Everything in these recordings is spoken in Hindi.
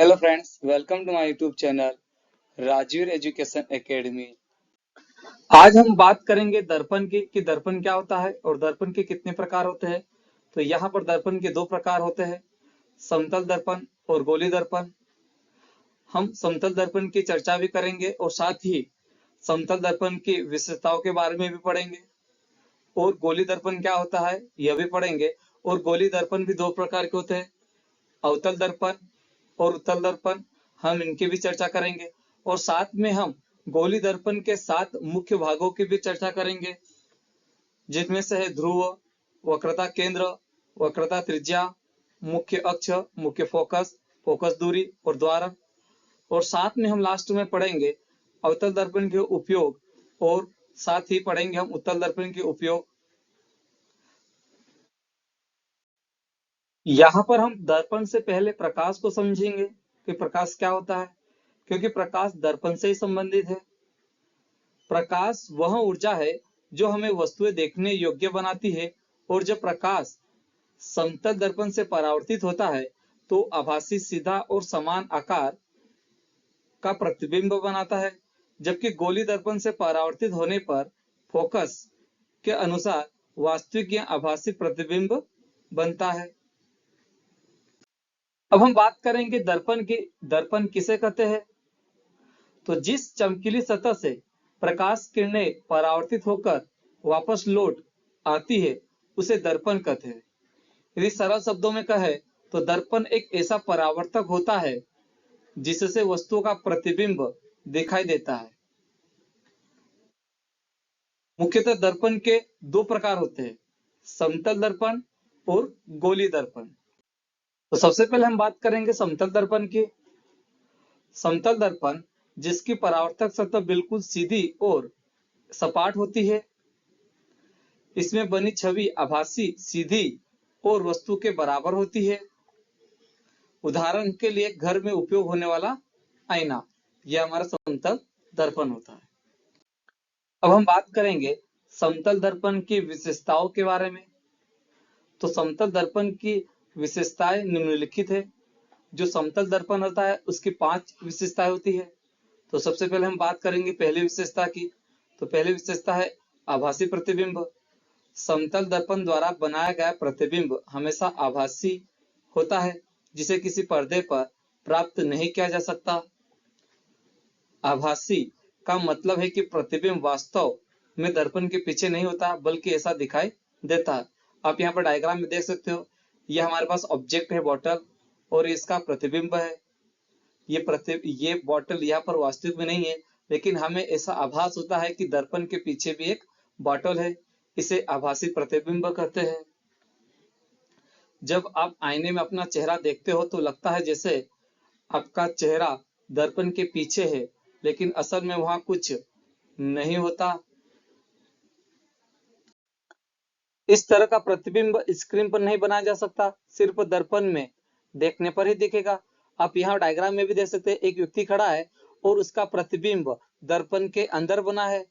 Hello friends, welcome to my YouTube channel Rajveer education academy. आज हम बात करेंगे दर्पण की कि दर्पण क्या होता है और दर्पण के कितने प्रकार होते हैं। तो यहाँ पर दर्पण के दो प्रकार होते हैं, समतल दर्पण और गोली दर्पण। हम समतल दर्पण की चर्चा भी करेंगे और साथ ही समतल दर्पण की विशेषताओं के बारे में भी पढ़ेंगे और गोली दर्पण क्या होता है यह भी पढ़ेंगे। और गोली दर्पण भी दो प्रकार के होते हैं, अवतल दर्पण और उत्तल दर्पण। हम इनकी भी चर्चा करेंगे और साथ में हम गोली दर्पण के 7 मुख्य भागों की भी चर्चा करेंगे, जिनमें से है ध्रुव, वक्रता केंद्र, वक्रता त्रिज्या, मुख्य अक्ष, मुख्य फोकस, फोकस दूरी और द्वारक। और साथ में हम लास्ट में पढ़ेंगे अवतल दर्पण के उपयोग और साथ ही पढ़ेंगे हम उत्तल दर्पण के उपयोग। यहाँ पर हम दर्पण से पहले प्रकाश को समझेंगे कि प्रकाश क्या होता है, क्योंकि प्रकाश दर्पण से ही संबंधित है। प्रकाश वह ऊर्जा है जो हमें वस्तुएं देखने योग्य बनाती है, और जब प्रकाश समतल दर्पण से परावर्तित होता है तो आभासी सीधा और समान आकार का प्रतिबिंब बनाता है, जबकि गोली दर्पण से परावर्तित होने पर फोकस के अनुसार वास्तविक या आभासी प्रतिबिंब बनता है। अब हम बात करेंगे दर्पण की। दर्पण किसे कहते हैं? तो जिस चमकीली सतह से प्रकाश किरणें परावर्तित होकर वापस लौट आती है उसे दर्पण कहते हैं। यदि सरल शब्दों में कहे तो दर्पण एक ऐसा परावर्तक होता है जिससे वस्तुओं का प्रतिबिंब दिखाई देता है। मुख्यतः दर्पण के दो प्रकार होते हैं, समतल दर्पण और गोली दर्पण। तो सबसे पहले हम बात करेंगे समतल दर्पण की। समतल दर्पण जिसकी परावर्तक सतह बिल्कुल सीधी और सपाट होती है, इसमें बनी छवि आभासी, सीधी और वस्तु के बराबर होती है। उदाहरण के लिए घर में उपयोग होने वाला आईना, यह हमारा समतल दर्पण होता है। अब हम बात करेंगे समतल दर्पण की विशेषताओं के बारे में। तो समतल दर्पण की विशेषताएं निम्नलिखित है। जो समतल दर्पण होता है उसकी 5 विशेषताएं होती है। तो सबसे पहले हम बात करेंगे पहली विशेषता की। तो पहली विशेषता है आभासी प्रतिबिंब। समतल दर्पण द्वारा बनाया गया प्रतिबिंब हमेशा आभासी होता है, जिसे किसी पर्दे पर प्राप्त नहीं किया जा सकता। आभासी का मतलब है कि प्रतिबिंब वास्तव में दर्पण के पीछे नहीं होता, बल्कि ऐसा दिखाई देता है। आप यहाँ पर डायग्राम में देख सकते हो, यह हमारे पास ऑब्जेक्ट है बॉटल, और इसका प्रतिबिंब है। ये बॉटल यहाँ पर वास्तविक में नहीं है, लेकिन हमें ऐसा आभास होता है कि दर्पण के पीछे भी एक बॉटल है। इसे आभासी प्रतिबिंब कहते हैं। जब आप आईने में अपना चेहरा देखते हो तो लगता है जैसे आपका चेहरा दर्पण के पीछे है, लेकिन असल में वहां कुछ नहीं होता। इस तरह का प्रतिबिंब स्क्रीन पर नहीं बनाया जा सकता, सिर्फ दर्पण में देखने पर ही दिखेगा। आप यहाँ डायग्राम में भी देख सकते हैं, एक व्यक्ति खड़ा है और उसका प्रतिबिंब दर्पण के अंदर बना है।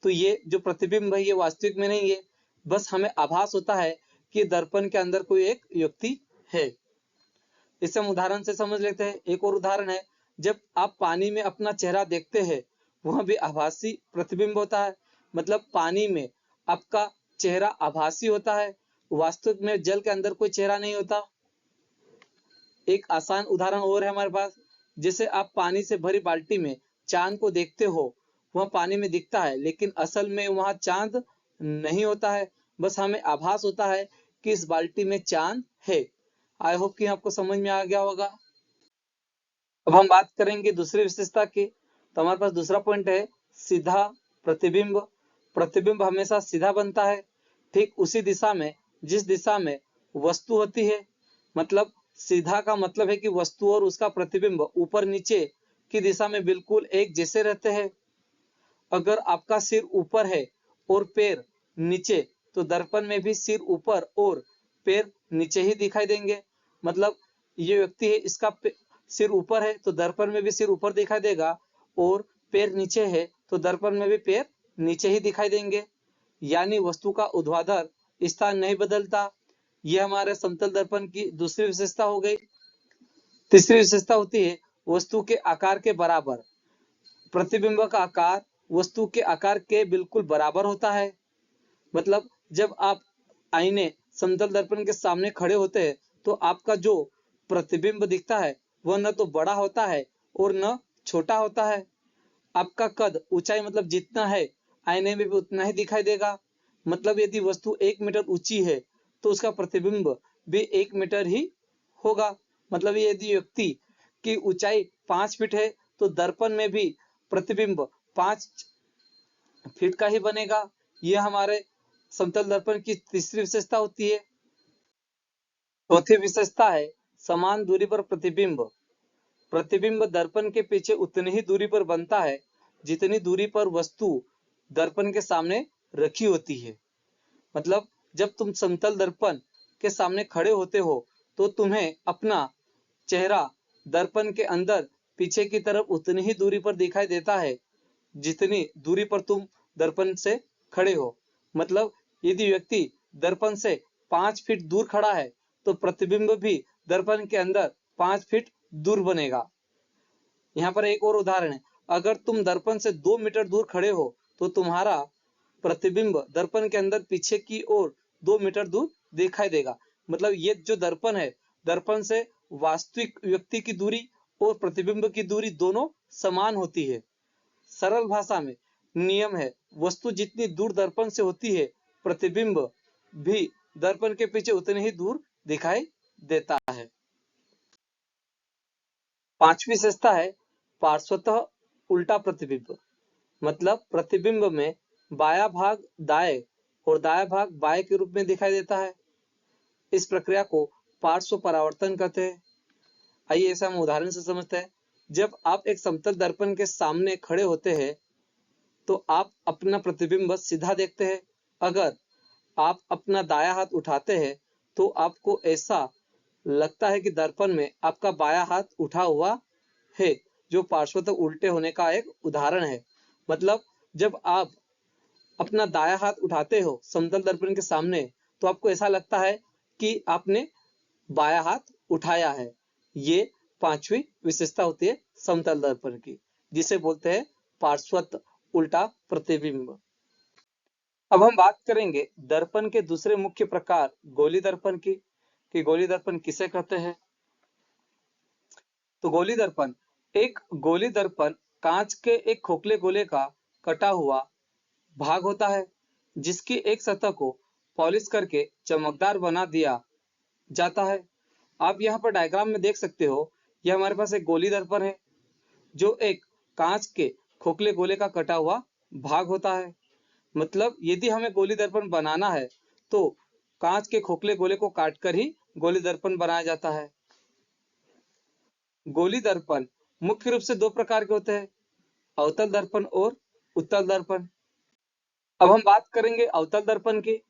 तो ये जो प्रतिबिंब है ये वास्तविक में नहीं है, बस हमें आभास होता है कि दर्पण के अंदर कोई एक व्यक्ति है। इसे हम उदाहरण से समझ लेते हैं। एक और उदाहरण है, जब आप पानी में अपना चेहरा देखते हैं वह भी आभासी प्रतिबिंब होता है। मतलब पानी में आपका चेहरा आभासी होता है, वास्तविक में जल के अंदर कोई चेहरा नहीं होता। एक आसान उदाहरण और है हमारे पास, जैसे आप पानी से भरी बाल्टी में चांद को देखते हो, वह पानी में दिखता है लेकिन असल में वहां चांद नहीं होता है, बस हमें आभास होता है कि इस बाल्टी में चांद है। आई होप कि आपको समझ में आ गया होगा। अब हम बात करेंगे दूसरी विशेषता की। तो हमारे पास दूसरा पॉइंट है सीधा प्रतिबिंब। प्रतिबिंब हमेशा सीधा बनता है, ठीक उसी दिशा में जिस दिशा में वस्तु होती है। मतलब सीधा का मतलब है कि वस्तु और उसका प्रतिबिंब ऊपर नीचे की दिशा में बिल्कुल एक जैसे रहते हैं। अगर आपका सिर ऊपर है और पैर नीचे, तो दर्पण में भी सिर ऊपर और पैर नीचे ही दिखाई देंगे। मतलब ये व्यक्ति है, इसका सिर ऊपर है तो दर्पण में भी सिर ऊपर दिखाई देगा, और पैर नीचे है तो दर्पण में भी पैर नीचे ही दिखाई देंगे। यानी वस्तु का ऊर्ध्वाधर स्थान नहीं बदलता। यह हमारे समतल दर्पण की दूसरी विशेषता हो गई। तीसरी विशेषता होती है वस्तु के आकार के बराबर। प्रतिबिंब का आकार वस्तु के आकार के बिल्कुल बराबर होता है। मतलब जब आप आईने समतल दर्पण के सामने खड़े होते हैं तो आपका जो प्रतिबिंब दिखता है वह न तो बड़ा होता है और न छोटा होता है। आपका कद ऊंचाई मतलब जितना है आईने में भी उतना ही दिखाई देगा। मतलब यदि वस्तु 1 मीटर ऊंची है तो उसका प्रतिबिंब भी 1 मीटर ही होगा। मतलब यदि व्यक्ति की ऊंचाई 5 फीट है तो दर्पण में भी प्रतिबिंब 5 फीट का ही बनेगा। यह हमारे समतल दर्पण की तीसरी विशेषता होती है। चौथी विशेषता है समान दूरी पर प्रतिबिंब। प्रतिबिंब दर्पण के पीछे उतनी ही दूरी पर बनता है जितनी दूरी पर वस्तु दर्पण के सामने रखी होती है। मतलब जब तुम समतल दर्पण के सामने खड़े होते हो तो तुम्हें अपना चेहरा दर्पण के अंदर पीछे की तरफ उतनी ही दूरी पर दिखाई देता है जितनी दूरी पर तुम दर्पण से खड़े हो। मतलब यदि व्यक्ति दर्पण से 5 फीट दूर खड़ा है तो प्रतिबिंब भी दर्पण के अंदर 5 फीट दूर बनेगा। यहाँ पर एक और उदाहरण है, अगर तुम दर्पण से 2 मीटर दूर खड़े हो तो तुम्हारा प्रतिबिंब दर्पण के अंदर पीछे की ओर 2 मीटर दूर दिखाई देगा। मतलब ये जो दर्पण है, दर्पण से वास्तविक व्यक्ति की दूरी और प्रतिबिंब की दूरी दोनों समान होती है। सरल भाषा में नियम है, वस्तु जितनी दूर दर्पण से होती है प्रतिबिंब भी दर्पण के पीछे उतने ही दूर दिखाई देता है। पांचवी विशेषता है पार्श्वतः उल्टा प्रतिबिंब। मतलब प्रतिबिंब में बायां भाग दाएं और दायां भाग बाएं के रूप में दिखाई देता है। इस प्रक्रिया को पार्श्व परावर्तन कहते हैं। आइए इसे हम उदाहरण से समझते हैं। जब आप एक समतल दर्पण के सामने खड़े होते हैं तो आप अपना प्रतिबिंब सीधा देखते हैं। अगर आप अपना दायां हाथ उठाते हैं तो आपको ऐसा लगता है कि दर्पण में आपका बायां हाथ उठा हुआ है, जो पार्श्वतः उल्टे होने का एक उदाहरण है। मतलब जब आप अपना दायां हाथ उठाते हो समतल दर्पण के सामने तो आपको ऐसा लगता है कि आपने बायां हाथ उठाया है। ये पांचवी विशेषता होती है समतल दर्पण की, जिसे बोलते हैं पार्श्वतः उल्टा प्रतिबिंब। अब हम बात करेंगे दर्पण के दूसरे मुख्य प्रकार गोली दर्पण की, कि गोली दर्पण किसे कहते हैं। तो गोली दर्पण, एक गोली दर्पण कांच के एक खोखले गोले का कटा हुआ भाग होता है जिसकी एक सतह को पॉलिश करके चमकदार बना दिया जाता है। आप यहाँ पर डायग्राम में देख सकते हो, यह हमारे पास एक गोली दर्पण है जो एक कांच के खोखले गोले का कटा हुआ भाग होता है। मतलब यदि हमें गोली दर्पण बनाना है तो कांच के खोखले गोले को काटकर ही गोली दर्पण बनाया जाता है। गोली दर्पण मुख्य रूप से दो प्रकार के होते हैं, अवतल दर्पण और उत्तल दर्पण। अब हम बात करेंगे अवतल दर्पण की।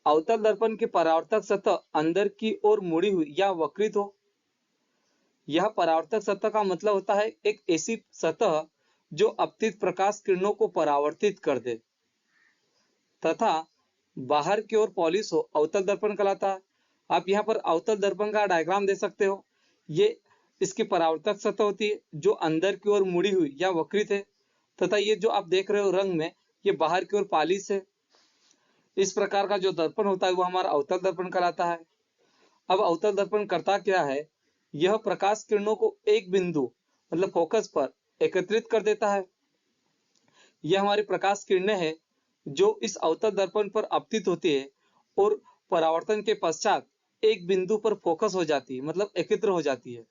अवतल दर्पण की परावर्तक सतह अंदर की ओर मुड़ी हुई या वक्रित हो। यह परावर्तक सतह का मतलब होता है एक ऐसी सतह जो अपतित प्रकाश किरणों को परावर्तित कर दे तथा बाहर की ओर पॉलिश हो, अवतल दर्पण कहलाता है। आप यहाँ पर अवतल दर्पण का डायग्राम दे सकते हो। ये इसकी परावर्तक सतह होती है जो अंदर की ओर मुड़ी हुई या वक्रित है, तथा ये जो आप देख रहे हो रंग में, ये बाहर की ओर पॉलिश है। इस प्रकार का जो दर्पण होता है वो हमारा अवतल दर्पण कहलाता है। अब अवतल दर्पण करता क्या है, यह प्रकाश किरणों को एक बिंदु मतलब फोकस पर एकत्रित कर देता है। यह हमारी प्रकाश किरणें हैं जो इस अवतल दर्पण पर आपतित होती है और परावर्तन के पश्चात एक बिंदु पर फोकस हो जाती है, मतलब एकत्र हो जाती है।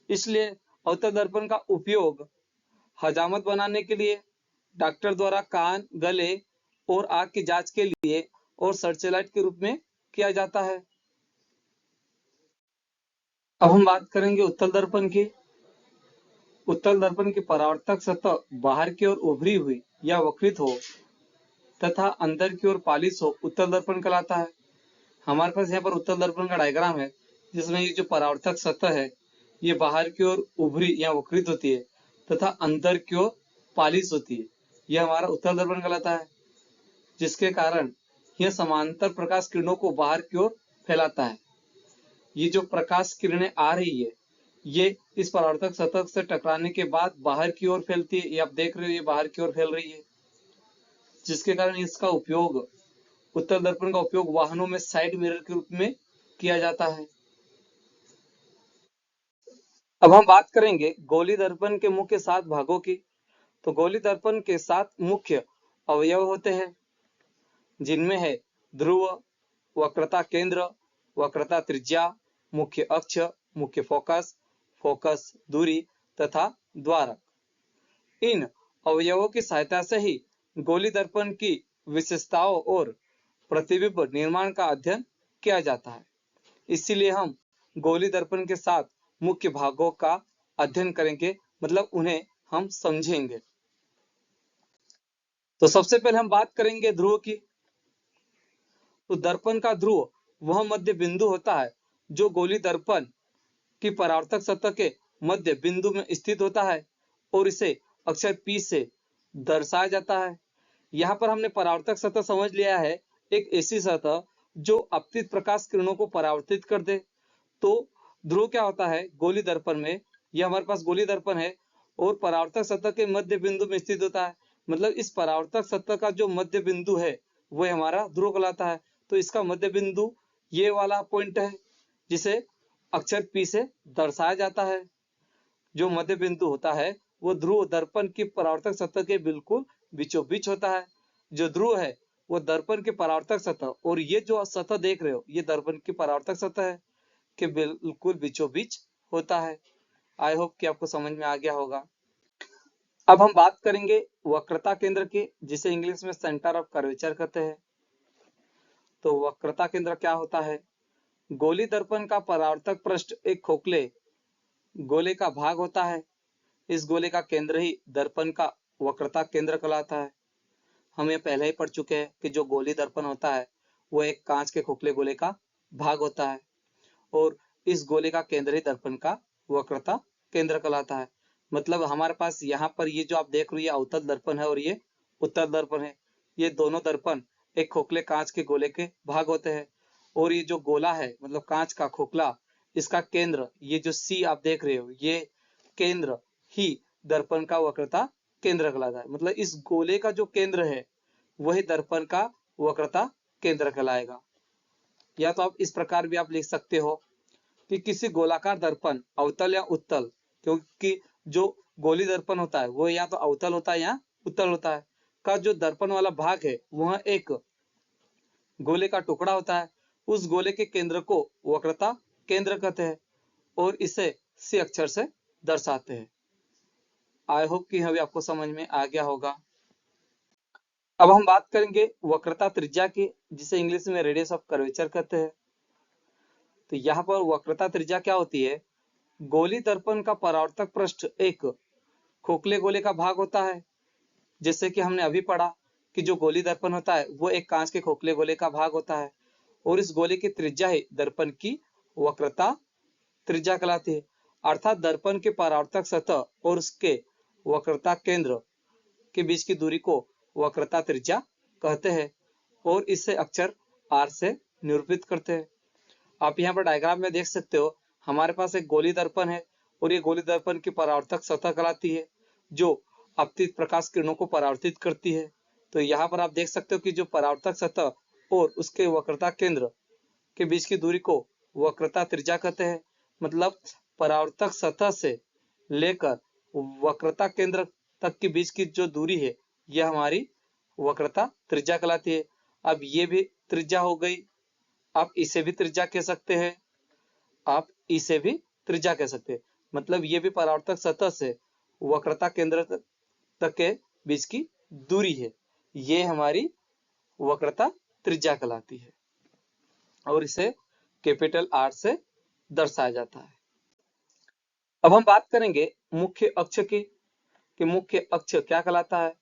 इसलिए अवतल दर्पण का उपयोग हजामत बनाने के लिए, डॉक्टर द्वारा कान, गले और आंख की जांच के लिए और सर्चलाइट के रूप में किया जाता है। अब हम बात करेंगे उत्तल दर्पण की। उत्तल दर्पण की परावर्तक सतह बाहर की ओर उभरी हुई या वक्रित हो तथा अंदर की ओर पॉलिश हो, उत्तल दर्पण कहलाता है। हमारे पास यहाँ पर उत्तल दर्पण का डायग्राम है जिसमें ये जो परावर्तक सतह है ये बाहर की ओर उभरी या वक्रित होती है तथा अंदर की ओर पॉलिश होती है। यह हमारा उत्तल दर्पण कहलाता है, जिसके कारण यह समांतर प्रकाश किरणों को बाहर की ओर फैलाता है। ये जो प्रकाश किरणें आ रही है ये इस परावर्तक सतह से टकराने के बाद बाहर की ओर फैलती है। ये आप देख रहे हो, ये बाहर की ओर फैल रही है, जिसके कारण इसका उपयोग, उत्तल दर्पण का उपयोग वाहनों में साइड मिरर के रूप में किया जाता है। अब हम बात करेंगे गोली दर्पण के मुख्य 7 भागों की। तो गोली दर्पण के 7 मुख्य अवयव होते हैं, जिनमें है ध्रुव, वक्रता केंद्र, वक्रता त्रिज्या, मुख्य अक्ष, मुख्य फोकस, फोकस दूरी तथा द्वारक। इन अवयवों की सहायता से ही गोली दर्पण की विशेषताओं और प्रतिबिंब निर्माण का अध्ययन किया जाता है। इसीलिए हम गोली दर्पण के 7 मुख्य भागों का अध्ययन करेंगे, मतलब उन्हें हम समझेंगे। तो सबसे पहले हम बात करेंगे ध्रुव की। तो दर्पण का ध्रुव वह मध्य बिंदु होता है जो गोली दर्पण की परावर्तक सतह के मध्य बिंदु में स्थित होता है और इसे अक्षर P से दर्शाया जाता है। यहाँ पर हमने परावर्तक सतह समझ लिया है, एक ऐसी सतह जो आपतित प्रकाश किरणों को परावर्तित कर दे। तो ध्रुव क्या होता है गोली दर्पण में, यह हमारे पास गोली दर्पण है और परावर्तक सतह के मध्य बिंदु में स्थित होता है। मतलब इस परावर्तक सतह का जो मध्य बिंदु है वह हमारा ध्रुव कहलाता है। तो इसका मध्य बिंदु ये वाला पॉइंट है, जिसे अक्षर P से दर्शाया जाता है। जो मध्य बिंदु होता है वो ध्रुव दर्पण की परावर्तक सतह के बिल्कुल बीचों बीच होता है। जो ध्रुव है वो दर्पण की परावर्तक सतह, और ये जो सतह देख रहे हो ये दर्पण की परावर्तक सतह है के बिल्कुल बीचों बीच होता है। आई होप कि आपको समझ में आ गया होगा। अब हम बात करेंगे वक्रता केंद्र की, जिसे इंग्लिश में सेंटर ऑफ कर्वेचर कहते हैं। तो वक्रता केंद्र क्या होता है? गोली दर्पण का परावर्तक पृष्ठ एक खोखले गोले का भाग होता है। इस गोले का केंद्र ही दर्पण का वक्रता केंद्र कहलाता है। हम ये पहले ही पढ़ चुके हैं कि जो गोली दर्पण होता है वो एक कांच के खोखले गोले का भाग होता है और इस गोले का केंद्र ही दर्पण का वक्रता केंद्र कहलाता है। मतलब हमारे पास यहाँ पर ये जो आप देख रहे हो ये अवतल दर्पण है और ये उत्तल दर्पण है। ये दोनों दर्पण एक खोखले कांच के गोले के भाग होते हैं और ये जो गोला है मतलब कांच का खोखला, इसका केंद्र ये जो C आप देख रहे हो ये केंद्र ही दर्पण का वक्रता केंद्र कहलाता है। मतलब इस गोले का जो केंद्र है वही दर्पण का वक्रता केंद्र कहलाएगा। या तो आप इस प्रकार भी आप लिख सकते हो कि किसी गोलाकार दर्पण अवतल या उत्तल, क्योंकि जो गोली दर्पण होता है वो या तो अवतल होता है या उत्तल होता है, का जो दर्पण वाला भाग है वह एक गोले का टुकड़ा होता है। उस गोले के केंद्र को वक्रता केंद्र कहते हैं और इसे C अक्षर से दर्शाते हैं। आई होप कि अभी आपको समझ में आ गया होगा। अब हम बात करेंगे वक्रता त्रिज्या की, जिसे इंग्लिश में रेडियस ऑफ कर्वेचर कहते हैं। तो यहाँ पर वक्रता त्रिज्या क्या होती है? गोली दर्पण का परावर्तक पृष्ठ एक खोखले गोले का भाग होता है। जैसे कि हमने अभी पढ़ा कि जो गोली दर्पण होता है वो एक कांच के खोखले गोले का भाग होता है और इस गोले की त्रिज्या ही दर्पण की वक्रता त्रिज्या कहलाती है। अर्थात दर्पण के परावर्तक सतह और उसके वक्रता केंद्र के बीच की दूरी को वक्रता त्रिज्या कहते हैं और इसे अक्षर R से निरूपित करते हैं। आप यहाँ पर डायग्राम में देख सकते हो, हमारे पास एक गोली दर्पण है और ये गोली दर्पण की परावर्तक सतह कहलाती है जो आपतित प्रकाश किरणों को परावर्तित करती है। तो यहाँ पर आप देख सकते हो कि जो परावर्तक सतह और उसके वक्रता केंद्र के बीच की दूरी को वक्रता त्रिज्या कहते हैं। मतलब परावर्तक सतह से लेकर वक्रता केंद्र तक के बीच की जो दूरी है यह हमारी वक्रता त्रिज्या कहलाती है। अब ये भी त्रिज्या हो गई, आप इसे भी त्रिज्या कह सकते हैं, आप इसे भी त्रिज्या कह सकते हैं। मतलब ये भी परावर्तक सतह से वक्रता केंद्र तक के बीच की दूरी है, ये हमारी वक्रता त्रिज्या कहलाती है और इसे कैपिटल R से दर्शाया जाता है। अब हम बात करेंगे मुख्य अक्ष की कि मुख्य अक्ष क्या कहलाता है।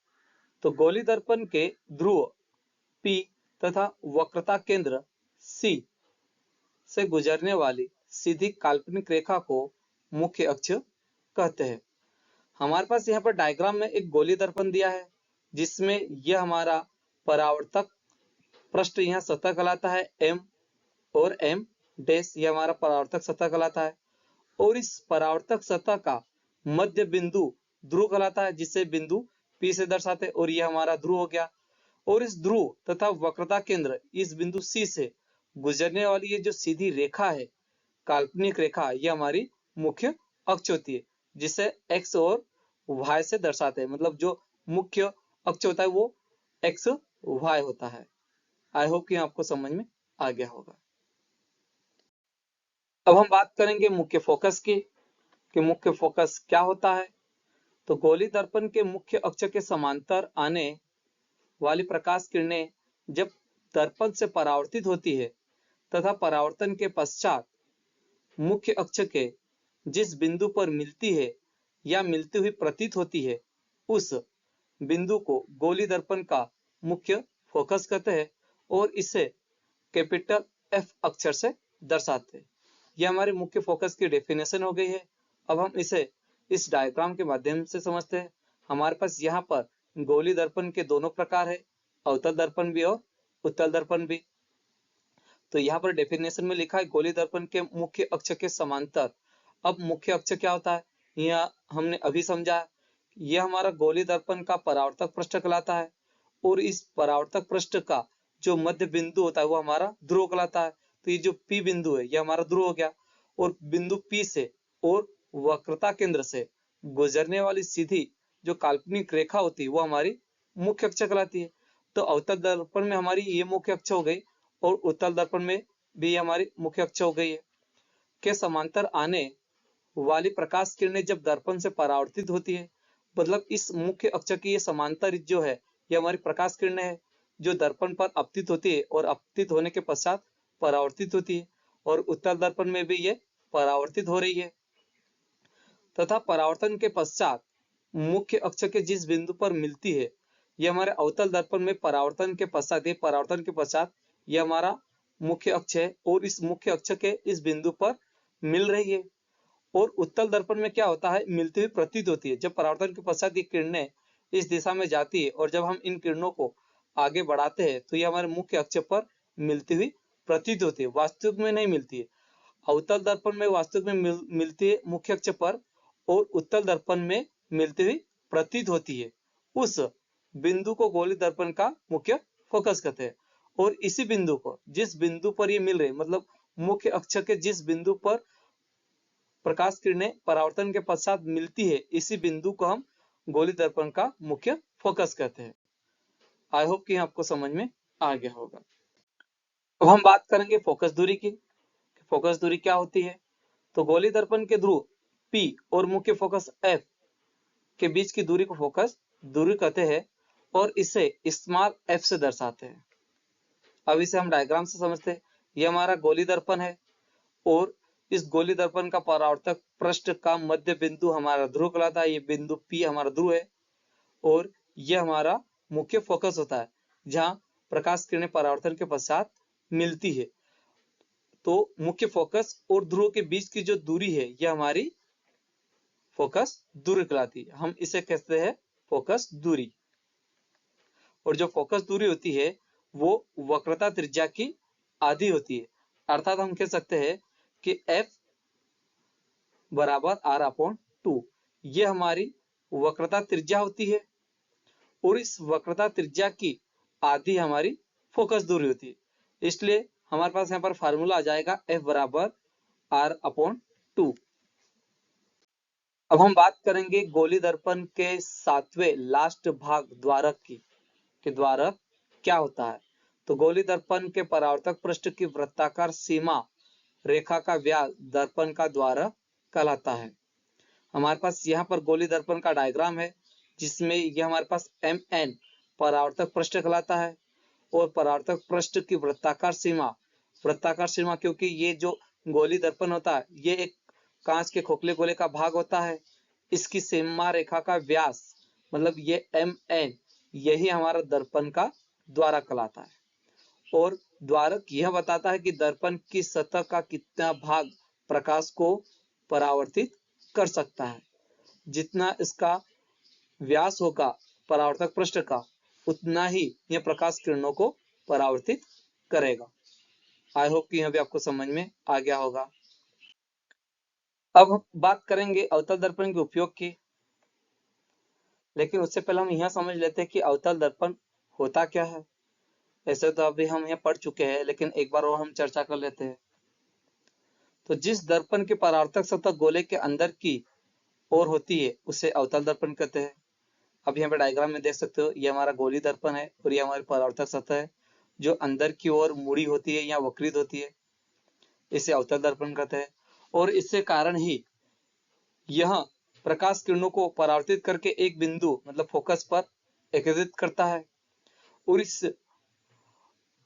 तो गोली दर्पण के ध्रुव P तथा वक्रता केंद्र C से गुजरने वाली सीधी काल्पनिक रेखा को मुख्य अक्ष कहते हैं। हमारे पास यहाँ पर डायग्राम में एक गोली दर्पण दिया है जिसमें यह हमारा परावर्तक पृष्ठ यहाँ सतह कहलाता है M और M डैश, यह हमारा परावर्तक सतह कहलाता है और इस परावर्तक सतह का मध्य बिंदु ध्रुव कहलाता है, जिसे बिंदु P से दर्शाते हैं, और यह हमारा ध्रुव हो गया। और इस ध्रुव तथा वक्रता केंद्र इस बिंदु C से गुजरने वाली ये जो सीधी रेखा है, काल्पनिक रेखा, ये हमारी मुख्य अक्ष होती है, जिसे x और y से दर्शाते हैं। मतलब जो मुख्य अक्ष होता है वो x y होता है। आई होप कि आपको समझ में आ गया होगा। अब हम बात करेंगे मुख्य फोकस की, कि मुख्य फोकस क्या होता है। तो गोली दर्पण के मुख्य अक्ष के समांतर आने वाली प्रकाश किरणें जब दर्पण से परावर्तित होती है तथा परावर्तन के पश्चात मुख्य अक्ष के जिस बिंदु पर मिलती है या मिलती हुई प्रतीत होती है, उस बिंदु को गोली दर्पण का मुख्य फोकस कहते हैं, और इसे कैपिटल F अक्षर से दर्शाते हैं। यह हमारे मुख्य फोकस की डेफिनेशन हो गई है। अब हम इसे इस डायग्राम के माध्यम से समझते हैं। हमारे पास यहाँ पर गोली दर्पण के दोनों प्रकार है, अवतल दर्पण भी और उत्तल दर्पण भी। तो यहाँ पर डेफिनेशन में लिखा है गोली दर्पण के मुख्य अक्ष के समांतर। अब मुख्य अक्ष क्या होता है, यह हमने अभी समझा। यह हमारा गोली दर्पण का परावर्तक पृष्ठ कहलाता है, और इस परावर्तक पृष्ठ का जो मध्य बिंदु होता है वो हमारा ध्रुव कहलाता है। तो ये जो P बिंदु है यह हमारा ध्रुव हो गया, और बिंदु P से और वक्रता केंद्र से गुजरने वाली सीधी जो काल्पनिक रेखा होती है वो हमारी मुख्य अक्ष कहलाती है। तो अवतल दर्पण में हमारी ये मुख्य अक्ष हो गई, और उत्तल दर्पण में भी हमारी मुख्य अक्ष हो गई है। के समांतर आने वाली प्रकाश किरणें जब दर्पण से परावर्तित होती है, मतलब इस मुख्य अक्ष की ये समांतर जो है ये हमारी प्रकाश किरणें है, जो दर्पण पर अपतित होती है और अपतित होने के पश्चात परावर्तित होती है, और उत्तल दर्पण में भी ये परावर्तित हो रही है। तथा परावर्तन के पश्चात मुख्य अक्ष के जिस बिंदु पर मिलती है, ये हमारे अवतल दर्पण में परावर्तन के पश्चात ये हमारा मुख्य अक्ष है, और इस मुख्य अक्ष के इस बिंदु पर मिल रही है। और उत्तल दर्पण में क्या होता है, मिलती हुई प्रतीत होती है। जब परावर्तन के पश्चात ये किरणें इस दिशा में जाती है, और जब हम इन किरणों को आगे बढ़ाते हैं तो ये हमारे मुख्य अक्ष पर मिलती हुई प्रतीत होती है, वास्तविक में नहीं मिलती है। अवतल दर्पण में वास्तविक में मिलती है मुख्य अक्ष पर, और उत्तल दर्पण में मिलती हुई प्रतीत होती है। उस बिंदु को गोली दर्पण का मुख्य फोकस कहते हैं। और इसी बिंदु को, जिस बिंदु पर ये मिल रहे, मतलब मुख्य अक्ष के जिस बिंदु पर प्रकाश किरणें परावर्तन के पश्चात मिलती है, इसी बिंदु को हम गोली दर्पण का मुख्य फोकस कहते हैं। आई होप कि आपको समझ में आ गया होगा। अब हम बात करेंगे फोकस दूरी की। फोकस दूरी क्या होती है। तो गोली दर्पण के ध्रुव P और मुख्य फोकस F के बीच की दूरी को फोकस दूरी कहते हैं, और इसे स्मॉल f से दर्शाते हैं। अब इसे हम डायग्राम से समझते हैं। यह हमारा गोली दर्पण है, और इस गोली दर्पण का परावर्तक पृष्ठ का मध्य बिंदु हमारा ध्रुव कहलाता है। ये बिंदु P हमारा ध्रुव है, और यह हमारा मुख्य फोकस होता है, जहां प्रकाश किरणें परावर्तन के पश्चात मिलती है। तो मुख्य फोकस और ध्रुव के बीच की जो दूरी है यह हमारी फोकस दूरी कहलाती है। हम इसे कहते हैं फोकस दूरी। और जो फोकस दूरी होती है वो वक्रता त्रिज्या की आधी होती है। अर्थात हम कह सकते हैं कि F बराबर R/2 ये हमारी वक्रता त्रिज्या होती है, और इस वक्रता त्रिज्या की आधी हमारी फोकस दूरी होती है। इसलिए हमारे पास यहाँ पर फार्मूला आ जाएगा F बराबर R/2। अब हम बात करेंगे गोली दर्पण के 7वें लास्ट भाग द्वारक की, कि द्वारक क्या होता है। तो गोली दर्पण के परावर्तक पृष्ठ की वृत्ताकार सीमा रेखा का व्यास दर्पण का द्वारक कहलाता है। हमारे पास यहाँ पर गोली दर्पण का डायग्राम है, जिसमें यह हमारे पास Mn परावर्तक पृष्ठ कहलाता है, और परावर्तक पृष्ठ की वृत्ताकार सीमा क्योंकि ये जो गोली दर्पण होता है ये एक कांच के खोखले गोले का भाग होता है। इसकी सीमा रेखा का व्यास मतलब ये Mn यही हमारा दर्पण का द्वारक कहलाता है। और द्वारक यह बताता है कि दर्पण की सतह का कितना भाग प्रकाश को परावर्तित कर सकता है। जितना इसका व्यास होगा परावर्तक पृष्ठ का, उतना ही यह प्रकाश किरणों को परावर्तित करेगा। आई होप कि यह भी आपको समझ में आ गया होगा। अब हम बात करेंगे अवतल दर्पण के उपयोग की, लेकिन उससे पहले हम यह समझ लेते हैं कि अवतल दर्पण होता क्या है। ऐसे तो अभी हम यह पढ़ चुके हैं, लेकिन एक बार और हम चर्चा कर लेते हैं। तो जिस दर्पण की परावर्तक सतह गोले के अंदर की ओर होती है उसे अवतल दर्पण कहते हैं। अब यहाँ पे डायग्राम में देख सकते हो, ये हमारा गोली दर्पण है और ये हमारी परावर्तक सतह है जो अंदर की ओर मुड़ी होती है या वक्रित होती है, इसे अवतल दर्पण कहते हैं। और इससे कारण ही यह प्रकाश किरणों को परावर्तित करके एक बिंदु मतलब फोकस पर एकत्रित करता है, और इस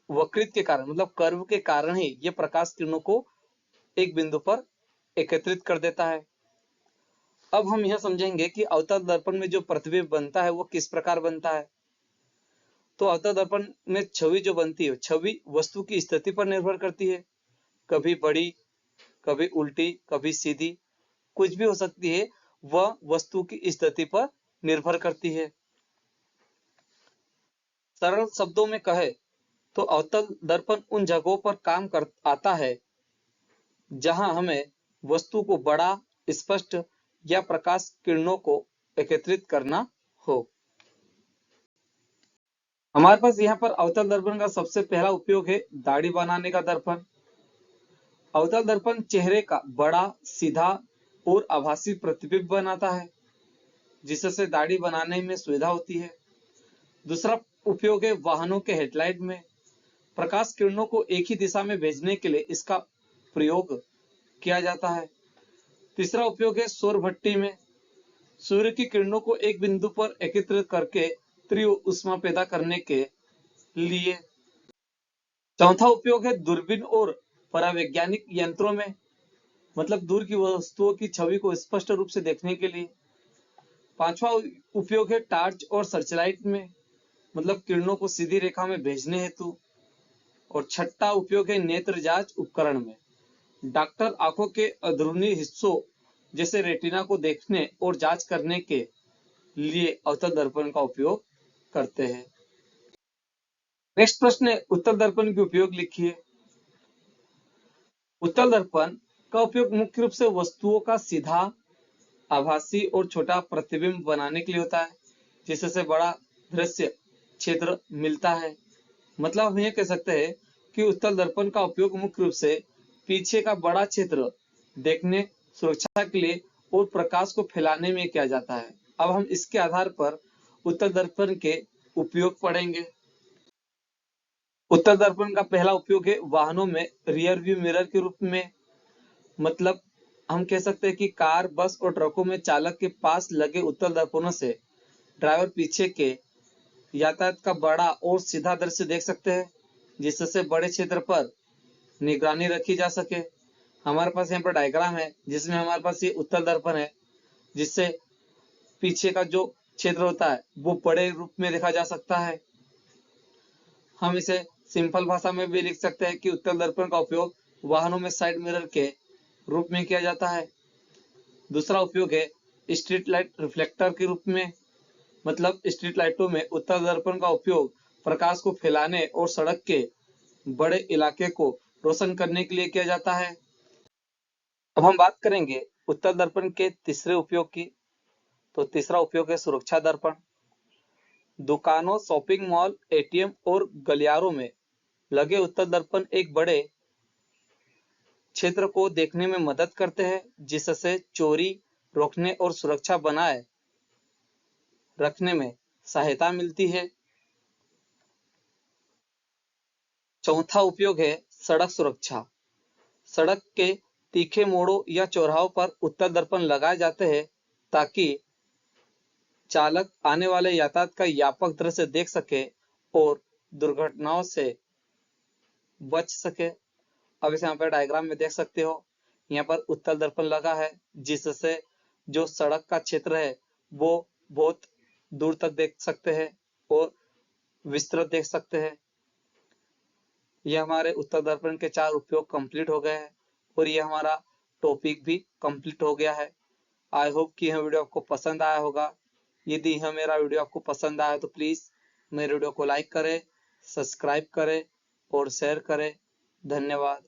वक्रित के कारण मतलब कर्व के कारण ही यह प्रकाश किरणों को एक बिंदु पर एकत्रित कर देता है। अब हम यह समझेंगे कि अवतल दर्पण में जो प्रतिबिंब बनता है वो किस प्रकार बनता है। तो अवतल दर्पण में छवि जो बनती है, छवि वस्तु की स्थिति पर निर्भर करती है, कभी बड़ी, कभी उल्टी, कभी सीधी, कुछ भी हो सकती है, वह वस्तु की स्थिति पर निर्भर करती है। सरल शब्दों में कहे तो अवतल दर्पण उन जगहों पर काम कर आता है जहां हमें वस्तु को बड़ा, स्पष्ट या प्रकाश किरणों को एकत्रित करना हो। हमारे पास यहाँ पर अवतल दर्पण का सबसे पहला उपयोग है दाढ़ी बनाने का दर्पण। अवतल दर्पण चेहरे का बड़ा, सीधा और आभासी प्रतिबिंब बनाता है, जिससे दाढ़ी बनाने में सुविधा होती है। दूसरा उपयोग है वाहनों के हेडलाइट में। प्रकाश किरणों को एक ही दिशा में भेजने के लिए इसका प्रयोग किया जाता है। तीसरा उपयोग है सौर भट्टी में। सूर्य की किरणों को एक बिंदु पर एकत्रित करके तीव्र ऊष्मा पैदा करने के लिए। चौथा उपयोग है दूरबीन और परावैज्ञानिक यंत्रों में, मतलब दूर की वस्तुओं की छवि को स्पष्ट रूप से देखने के लिए। पांचवा उपयोग है टार्च और सर्चलाइट में, मतलब किरणों को सीधी रेखा में भेजने हेतु। और छठा उपयोग है नेत्र जांच उपकरण में। डॉक्टर आंखों के अंदरूनी हिस्सों जैसे रेटिना को देखने और जांच करने के लिए अवतल दर्पण का उपयोग करते हैं। नेक्स्ट प्रश्न है उत्तल दर्पण के उपयोग लिखिए। उत्तल दर्पण का उपयोग मुख्य रूप से वस्तुओं का सीधा, आभासी और छोटा प्रतिबिंब बनाने के लिए होता है, जिससे बड़ा दृश्य क्षेत्र मिलता है। मतलब हम ये कह सकते हैं कि उत्तल दर्पण का उपयोग मुख्य रूप से पीछे का बड़ा क्षेत्र देखने, सुरक्षा के लिए और प्रकाश को फैलाने में किया जाता है। अब हम इसके आधार पर उत्तल दर्पण के उपयोग पढ़ेंगे। उत्तल दर्पण का पहला उपयोग है वाहनों में रियर व्यू मिरर के रूप में। मतलब हम कह सकते हैं कि कार, बस और ट्रकों में चालक के पास लगे उत्तल दर्पणों से ड्राइवर पीछे के यातायात का बड़ा और सीधा दृश्य देख सकते हैं, जिससे बड़े क्षेत्र पर निगरानी रखी जा सके। हमारे पास यहाँ पर डायग्राम है जिसमें हमारे पास ये उत्तल दर्पण है, जिससे पीछे का जो क्षेत्र होता है वो बड़े रूप में देखा जा सकता है। हम इसे सिंपल भाषा में भी लिख सकते हैं कि उत्तल दर्पण का उपयोग वाहनों में साइड मिरर के रूप में किया जाता है। दूसरा उपयोग है स्ट्रीट लाइट रिफ्लेक्टर के रूप में। मतलब स्ट्रीट लाइटों में उत्तल दर्पण का उपयोग प्रकाश को फैलाने और सड़क के बड़े इलाके को रोशन करने के लिए किया जाता है। अब हम बात करेंगे उत्तल दर्पण के तीसरे उपयोग की। तो तीसरा उपयोग है सुरक्षा दर्पण। दुकानों, शॉपिंग मॉल, एटीएम और गलियारों में लगे उत्तल दर्पण एक बड़े क्षेत्र को देखने में मदद करते हैं, जिससे चोरी रोकने और सुरक्षा बनाए रखने में सहायता मिलती है। चौथा उपयोग है सड़क सुरक्षा। सड़क के तीखे मोड़ों या चौराहों पर उत्तल दर्पण लगाए जाते हैं ताकि चालक आने वाले यातायात का व्यापक दृश्य देख सके और दुर्घटनाओं से बच सके। अब इसे यहाँ पर डायग्राम में देख सकते हो, यहाँ पर उत्तल दर्पण लगा है, जिससे जो सड़क का क्षेत्र है वो बहुत दूर तक देख सकते हैं और विस्तृत देख सकते हैं। ये हमारे उत्तल दर्पण के 4 उपयोग कंप्लीट हो गए हैं और ये हमारा टॉपिक भी कंप्लीट हो गया है। आई होप कि यह वीडियो आपको पसंद आया होगा। यदि यह मेरा वीडियो आपको पसंद आया तो प्लीज मेरे वीडियो को लाइक करें, सब्सक्राइब करें और शेयर करें। धन्यवाद।